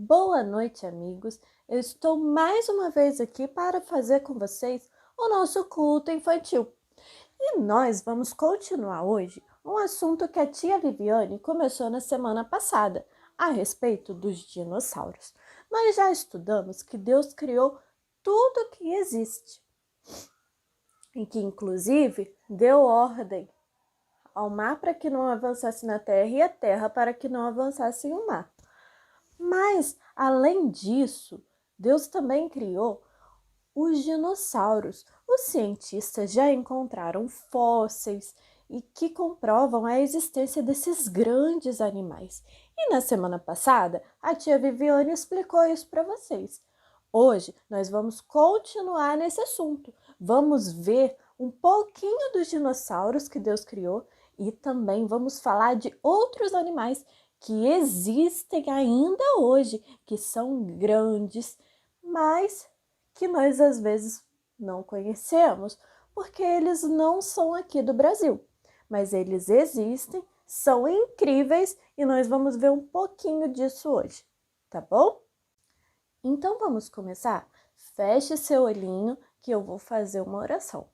Boa noite, amigos. Eu estou mais uma vez aqui para fazer com vocês o nosso culto infantil. E nós vamos continuar hoje um assunto que a tia Viviane começou na semana passada, a respeito dos dinossauros. Nós já estudamos que Deus criou tudo que existe e que, inclusive, deu ordem ao mar para que não avançasse na terra e à terra para que não avançasse no mar. Mas, além disso, Deus também criou os dinossauros. Os cientistas já encontraram fósseis e que comprovam a existência desses grandes animais. E na semana passada, a tia Viviane explicou isso para vocês. Hoje, nós vamos continuar nesse assunto. Vamos ver um pouquinho dos dinossauros que Deus criou e também vamos falar de outros animais que existem ainda hoje, que são grandes, mas que nós às vezes não conhecemos, porque eles não são aqui do Brasil. Mas eles existem, são incríveis e nós vamos ver um pouquinho disso hoje, tá bom? Então vamos começar? Feche seu olhinho que eu vou fazer uma oração.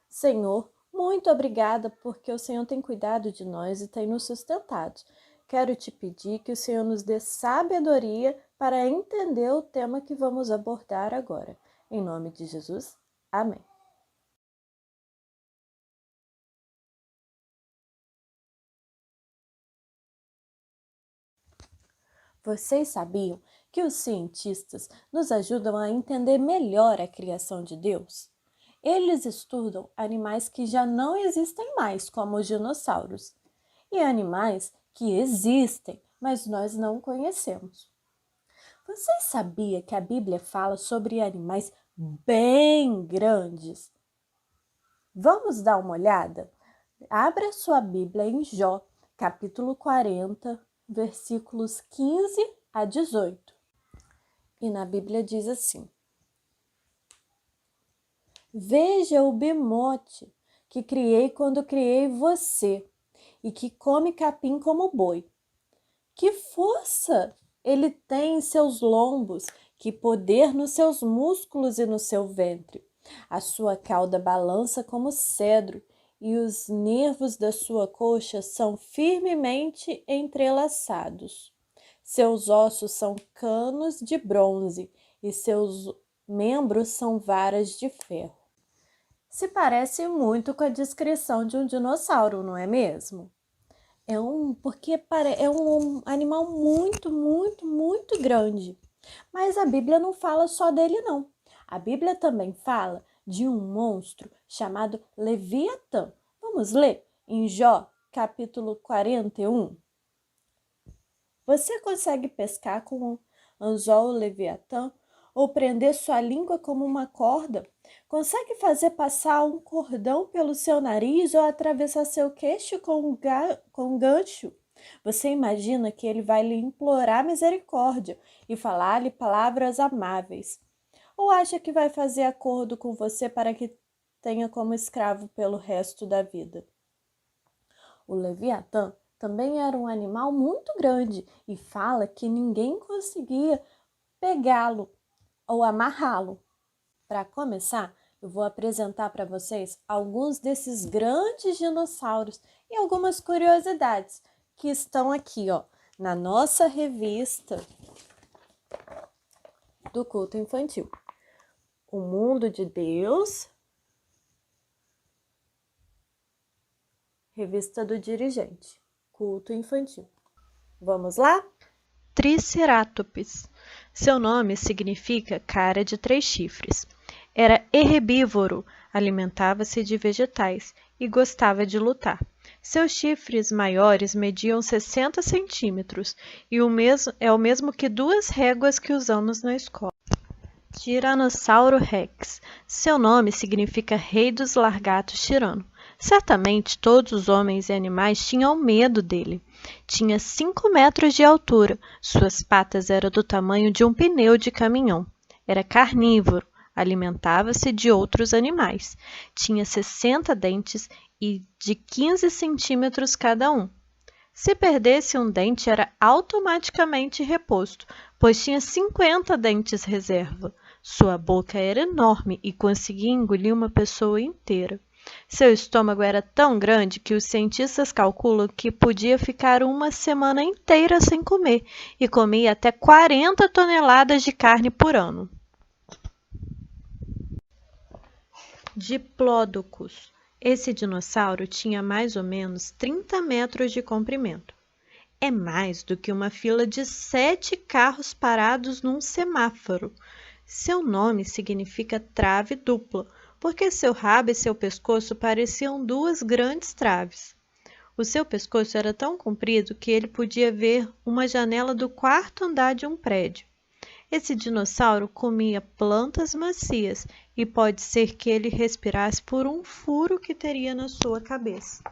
Senhor, muito obrigada porque o Senhor tem cuidado de nós e tem nos sustentado. Quero te pedir que o Senhor nos dê sabedoria para entender o tema que vamos abordar agora. Em nome de Jesus, amém. Vocês sabiam que os cientistas nos ajudam a entender melhor a criação de Deus? Eles estudam animais que já não existem mais, como os dinossauros, e animais que existem, mas nós não conhecemos. Vocês sabiam que a Bíblia fala sobre animais bem grandes? Vamos dar uma olhada? Abra sua Bíblia em Jó, capítulo 40, versículos 15 a 18. E na Bíblia diz assim: Veja o bemote que criei quando criei você, e que come capim como boi. Que força ele tem em seus lombos, que poder nos seus músculos e no seu ventre. A sua cauda balança como cedro, e os nervos da sua coxa são firmemente entrelaçados. Seus ossos são canos de bronze, e seus membros são varas de ferro. Se parece muito com a descrição de um dinossauro, não é mesmo? Porque é um animal muito grande. Mas a Bíblia não fala só dele, não. A Bíblia também fala de um monstro chamado Leviatã. Vamos ler em Jó, capítulo 41. Você consegue pescar com um anzol Leviatã ou prender sua língua como uma corda? Consegue fazer passar um cordão pelo seu nariz ou atravessar seu queixo com um gancho? Você imagina que ele vai lhe implorar misericórdia e falar-lhe palavras amáveis? Ou acha que vai fazer acordo com você para que tenha como escravo pelo resto da vida? O Leviatã também era um animal muito grande e fala que ninguém conseguia pegá-lo ou amarrá-lo. Para começar, eu vou apresentar para vocês alguns desses grandes dinossauros e algumas curiosidades que estão aqui, na nossa revista do culto infantil. O Mundo de Deus, revista do dirigente, culto infantil. Vamos lá? Triceratops. Seu nome significa cara de 3 chifres. Era herbívoro, alimentava-se de vegetais e gostava de lutar. Seus chifres maiores mediam 60 centímetros e é o mesmo que 2 réguas que usamos na escola. Tiranossauro Rex. Seu nome significa rei dos largatos tirano. Certamente todos os homens e animais tinham medo dele. Tinha 5 metros de altura. Suas patas eram do tamanho de um pneu de caminhão. Era carnívoro. Alimentava-se de outros animais. Tinha 60 dentes e de 15 centímetros cada um. Se perdesse um dente, era automaticamente reposto, pois tinha 50 dentes reserva. Sua boca era enorme e conseguia engolir uma pessoa inteira. Seu estômago era tão grande que os cientistas calculam que podia ficar uma semana inteira sem comer e comia até 40 toneladas de carne por ano. Diplodocus. Esse dinossauro tinha mais ou menos 30 metros de comprimento. É mais do que uma fila de 7 carros parados num semáforo. Seu nome significa trave dupla, porque seu rabo e seu pescoço pareciam duas grandes traves. O seu pescoço era tão comprido que ele podia ver uma janela do quarto andar de um prédio. Esse dinossauro comia plantas macias e pode ser que ele respirasse por um furo que teria na sua cabeça.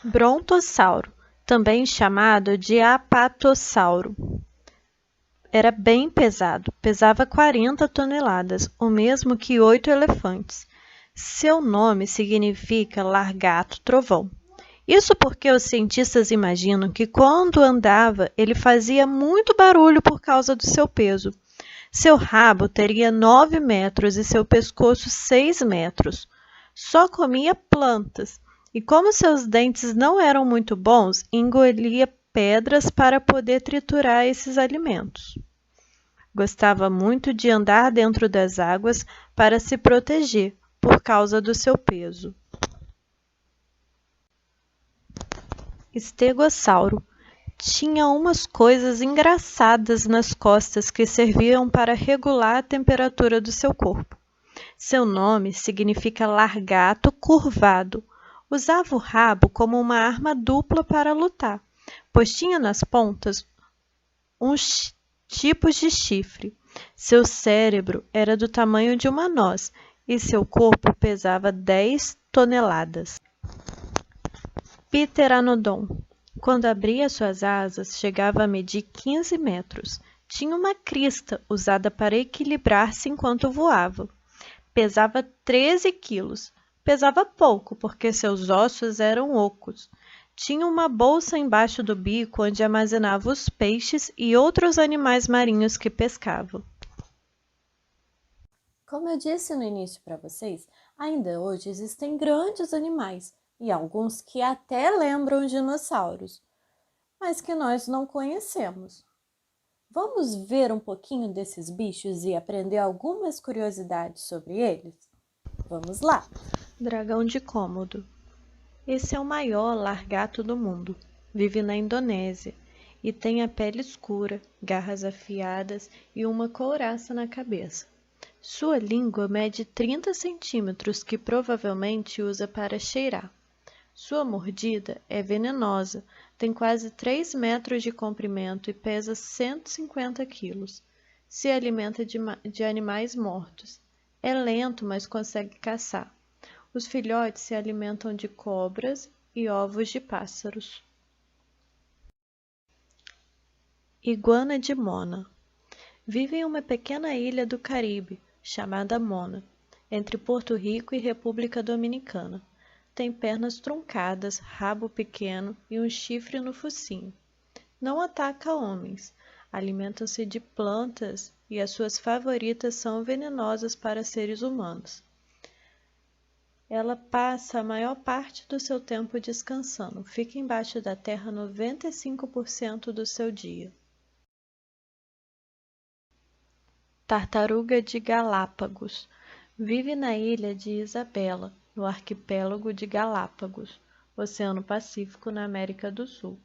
Brontossauro, também chamado de apatossauro. Era bem pesado, pesava 40 toneladas, o mesmo que 8 elefantes. Seu nome significa largato-trovão. Isso porque os cientistas imaginam que quando andava ele fazia muito barulho por causa do seu peso. Seu rabo teria 9 metros e seu pescoço 6 metros. Só comia plantas e, como seus dentes não eram muito bons, engolia pedras para poder triturar esses alimentos. Gostava muito de andar dentro das águas para se proteger por causa do seu peso. Estegossauro tinha umas coisas engraçadas nas costas que serviam para regular a temperatura do seu corpo. Seu nome significa largato curvado. Usava o rabo como uma arma dupla para lutar, pois tinha nas pontas uns tipos de chifre. Seu cérebro era do tamanho de uma noz e seu corpo pesava 10 toneladas. Pteranodon. Quando abria suas asas, chegava a medir 15 metros. Tinha uma crista usada para equilibrar-se enquanto voava. Pesava 13 quilos. Pesava pouco, porque seus ossos eram ocos. Tinha uma bolsa embaixo do bico onde armazenava os peixes e outros animais marinhos que pescava. Como eu disse no início para vocês, ainda hoje existem grandes animais e alguns que até lembram dinossauros, mas que nós não conhecemos. Vamos ver um pouquinho desses bichos e aprender algumas curiosidades sobre eles? Vamos lá! Dragão de Cômodo. Esse é o maior largato do mundo. Vive na Indonésia e tem a pele escura, garras afiadas e uma couraça na cabeça. Sua língua mede 30 centímetros, que provavelmente usa para cheirar. Sua mordida é venenosa, tem quase 3 metros de comprimento e pesa 150 quilos. Se alimenta de animais mortos. É lento, mas consegue caçar. Os filhotes se alimentam de cobras e ovos de pássaros. Iguana de Mona. Vive em uma pequena ilha do Caribe, chamada Mona, entre Porto Rico e República Dominicana. Tem pernas truncadas, rabo pequeno e um chifre no focinho. Não ataca homens, alimenta-se de plantas e as suas favoritas são venenosas para seres humanos. Ela passa a maior parte do seu tempo descansando, fica embaixo da terra 95% do seu dia. Tartaruga de Galápagos. Vive na ilha de Isabela, no arquipélago de Galápagos, Oceano Pacífico, na América do Sul.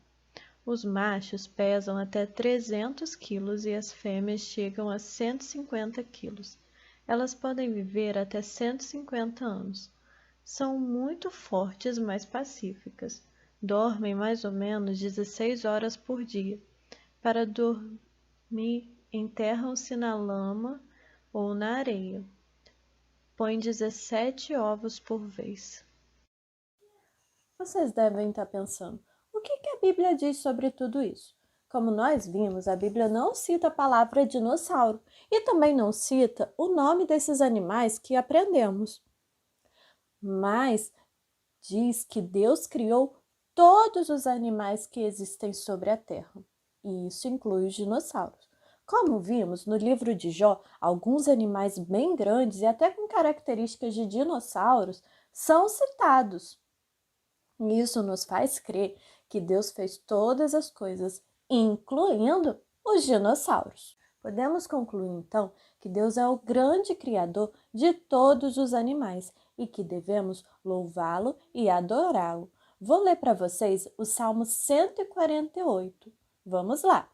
Os machos pesam até 300 quilos e as fêmeas chegam a 150 quilos. Elas podem viver até 150 anos. São muito fortes, mas pacíficas. Dormem mais ou menos 16 horas por dia. Para dormir, enterram-se na lama ou na areia. Põe 17 ovos por vez. Vocês devem estar pensando, o que a Bíblia diz sobre tudo isso? Como nós vimos, a Bíblia não cita a palavra dinossauro e também não cita o nome desses animais que aprendemos. Mas diz que Deus criou todos os animais que existem sobre a Terra. E isso inclui os dinossauros. Como vimos no livro de Jó, alguns animais bem grandes e até com características de dinossauros são citados. Isso nos faz crer que Deus fez todas as coisas, incluindo os dinossauros. Podemos concluir, então, que Deus é o grande criador de todos os animais e que devemos louvá-lo e adorá-lo. Vou ler para vocês o Salmo 148. Vamos lá.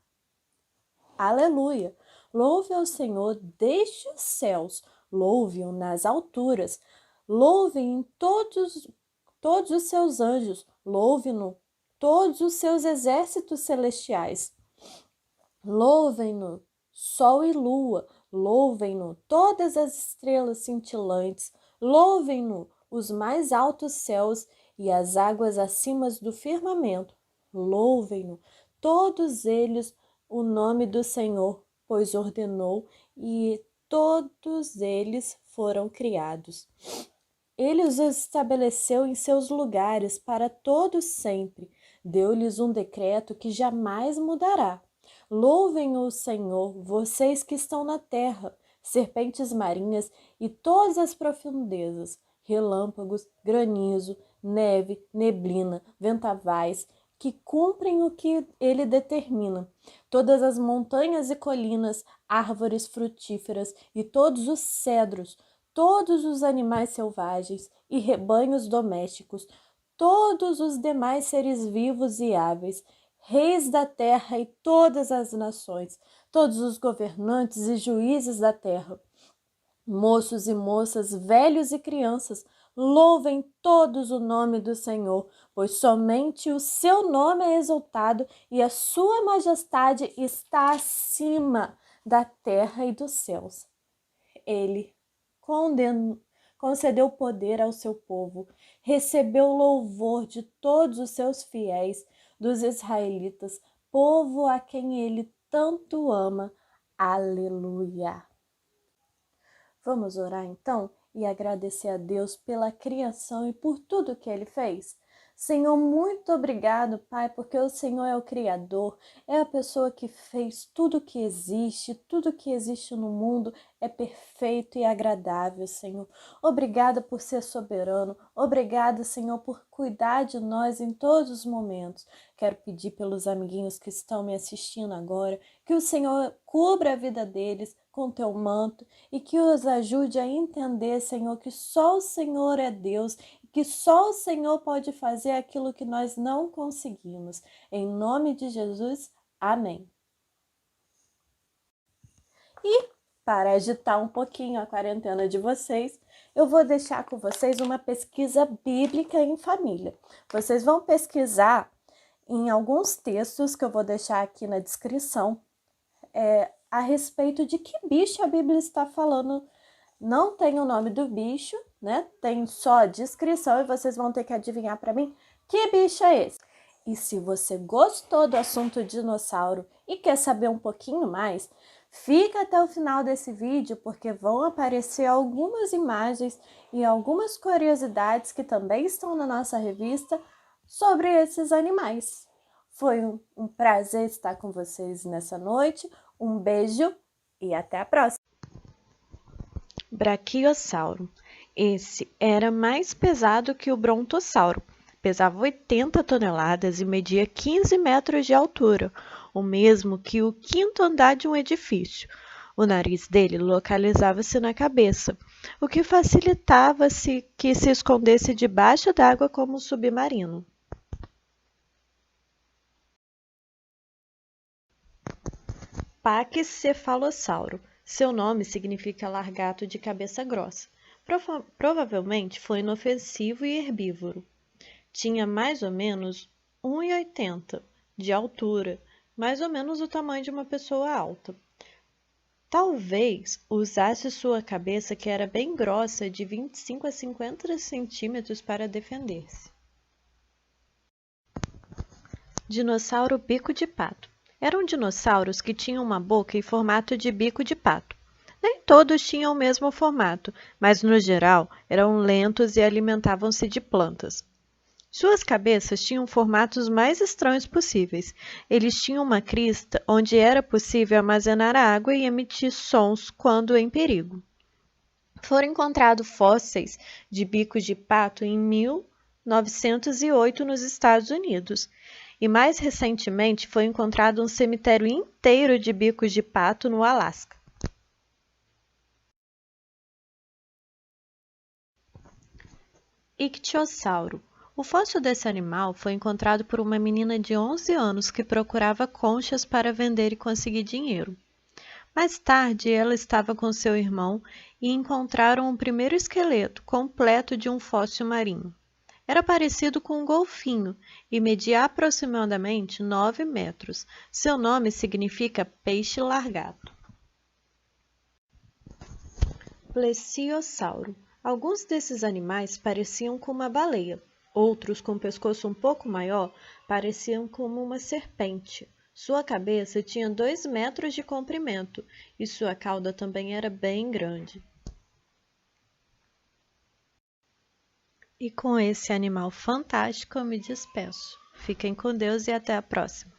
Aleluia! Louve ao Senhor desde os céus, louve-o nas alturas, louve-o todos os seus anjos, louve-no todos os seus exércitos celestiais. Louvem-no sol e lua, louvem-no todas as estrelas cintilantes, louvem-no os mais altos céus e as águas acima do firmamento. Louvem-no todos eles o nome do Senhor, pois ordenou e todos eles foram criados. Ele os estabeleceu em seus lugares para todos sempre. Deu-lhes um decreto que jamais mudará. Louvem o Senhor, vocês que estão na terra, serpentes marinhas e todas as profundezas, relâmpagos, granizo, neve, neblina, vendavais, que cumprem o que ele determina. Todas as montanhas e colinas, árvores frutíferas e todos os cedros, todos os animais selvagens e rebanhos domésticos, todos os demais seres vivos e áveis, reis da terra e todas as nações, todos os governantes e juízes da terra, moços e moças, velhos e crianças, louvem todos o nome do Senhor, pois somente o seu nome é exaltado e a sua majestade está acima da terra e dos céus. Ele concedeu poder ao seu povo, recebeu o louvor de todos os seus fiéis, dos israelitas, povo a quem ele tanto ama. Aleluia! Vamos orar então e agradecer a Deus pela criação e por tudo que ele fez? Senhor, muito obrigado, Pai, porque o Senhor é o Criador, é a pessoa que fez tudo que existe no mundo é perfeito e agradável, Senhor. Obrigada por ser soberano, obrigada, Senhor, por cuidar de nós em todos os momentos. Quero pedir pelos amiguinhos que estão me assistindo agora, que o Senhor cubra a vida deles com teu manto e que os ajude a entender, Senhor, que só o Senhor é Deus, que só o Senhor pode fazer aquilo que nós não conseguimos. Em nome de Jesus, amém. E para agitar um pouquinho a quarentena de vocês, eu vou deixar com vocês uma pesquisa bíblica em família. Vocês vão pesquisar em alguns textos que eu vou deixar aqui na descrição a respeito de que bicho a Bíblia está falando. Não tem o nome do bicho, né? Tem só a descrição e vocês vão ter que adivinhar para mim que bicho é esse. E se você gostou do assunto dinossauro e quer saber um pouquinho mais, fica até o final desse vídeo porque vão aparecer algumas imagens e algumas curiosidades que também estão na nossa revista sobre esses animais. Foi um prazer estar com vocês nessa noite. Um beijo e até a próxima! Braquiossauro. Esse era mais pesado que o brontossauro. Pesava 80 toneladas e media 15 metros de altura, o mesmo que o quinto andar de um edifício. O nariz dele localizava-se na cabeça, o que facilitava-se que se escondesse debaixo d'água como um submarino. Paquicefalossauro. Seu nome significa largato de cabeça grossa. Provavelmente foi inofensivo e herbívoro. Tinha mais ou menos 1,80 de altura, mais ou menos o tamanho de uma pessoa alta. Talvez usasse sua cabeça, que era bem grossa, de 25 a 50 centímetros para defender-se. Dinossauro bico de pato. Eram dinossauros que tinham uma boca em formato de bico de pato. Nem todos tinham o mesmo formato, mas no geral eram lentos e alimentavam-se de plantas. Suas cabeças tinham formatos mais estranhos possíveis. Eles tinham uma crista onde era possível armazenar água e emitir sons quando em perigo. Foram encontrados fósseis de bicos de pato em 1908 nos Estados Unidos. E mais recentemente foi encontrado um cemitério inteiro de bicos de pato no Alasca. Ictiossauro. O fóssil desse animal foi encontrado por uma menina de 11 anos que procurava conchas para vender e conseguir dinheiro. Mais tarde, ela estava com seu irmão e encontraram o primeiro esqueleto completo de um fóssil marinho. Era parecido com um golfinho e media aproximadamente 9 metros. Seu nome significa peixe largato. Plesiosauro. Alguns desses animais pareciam com uma baleia. Outros, com o pescoço um pouco maior, pareciam como uma serpente. Sua cabeça tinha 2 metros de comprimento e sua cauda também era bem grande. E com esse animal fantástico eu me despeço. Fiquem com Deus e até a próxima.